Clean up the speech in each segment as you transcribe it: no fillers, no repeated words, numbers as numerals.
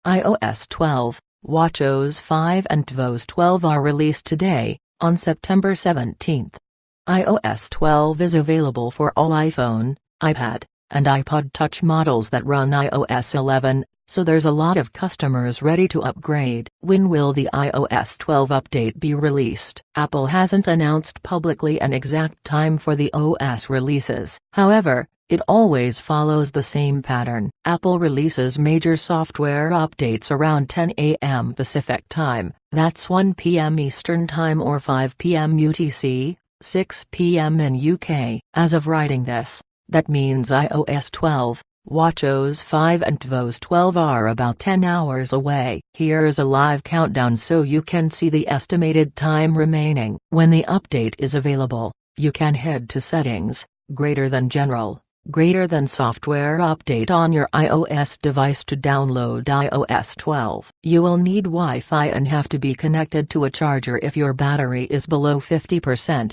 iOS 12, watchOS 5 and tvOS 12 are released today, on September 17. iOS 12 is available for all iPhone, iPad, and iPod Touch models that run iOS 11, so there's a lot of customers ready to upgrade. When will the iOS 12 update be released? Apple hasn't announced publicly an exact time for the OS releases. However, it always follows the same pattern. Apple releases major software updates around 10 a.m. Pacific Time, that's 1 p.m. Eastern Time or 5 p.m. UTC, 6 p.m. in UK. As of writing this, that means iOS 12, watchOS 5 and tvOS 12 are about 10 hours away. Here's a live countdown so you can see the estimated time remaining. When the update is available, you can head to Settings, greater than General, greater than Software Update on your iOS device to download iOS 12. You will need Wi-Fi and have to be connected to a charger if your battery is below 50%.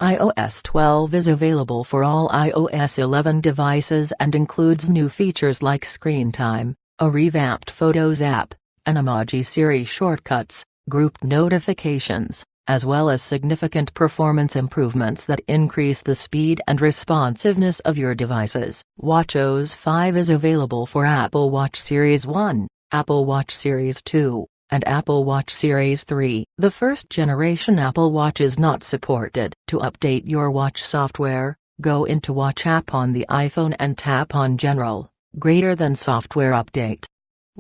iOS 12 is available for all iOS 11 devices and includes new features like Screen Time, a revamped Photos app, an emoji series shortcuts, grouped notifications, as well as significant performance improvements that increase the speed and responsiveness of your devices. watchOS 5 is available for Apple Watch Series 1, Apple Watch Series 2, and Apple Watch Series 3. The first generation Apple Watch is not supported. To update your watch software, go into Watch app on the iPhone and tap on General, greater than Software Update.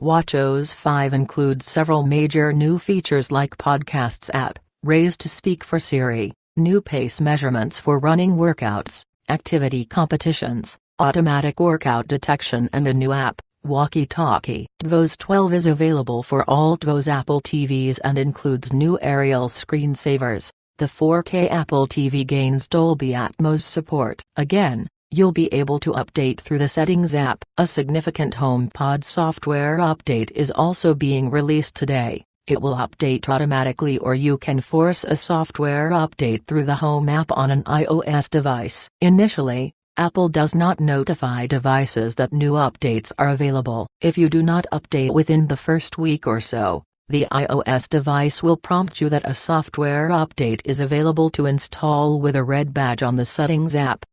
watchOS 5 includes several major new features like Podcasts app, Raise to Speak for Siri, new pace measurements for running workouts, activity competitions, automatic workout detection and a new app, Walkie Talkie. tvOS 12 is available for all tvOS Apple TVs and includes new aerial screensavers. The 4K Apple TV gains Dolby Atmos support. Again, you'll be able to update through the Settings app. A significant HomePod software update is also being released today. It will update automatically or you can force a software update through the Home app on an iOS device. Initially, Apple does not notify devices that new updates are available. If you do not update within the first week or so, the iOS device will prompt you that a software update is available to install with a red badge on the Settings app.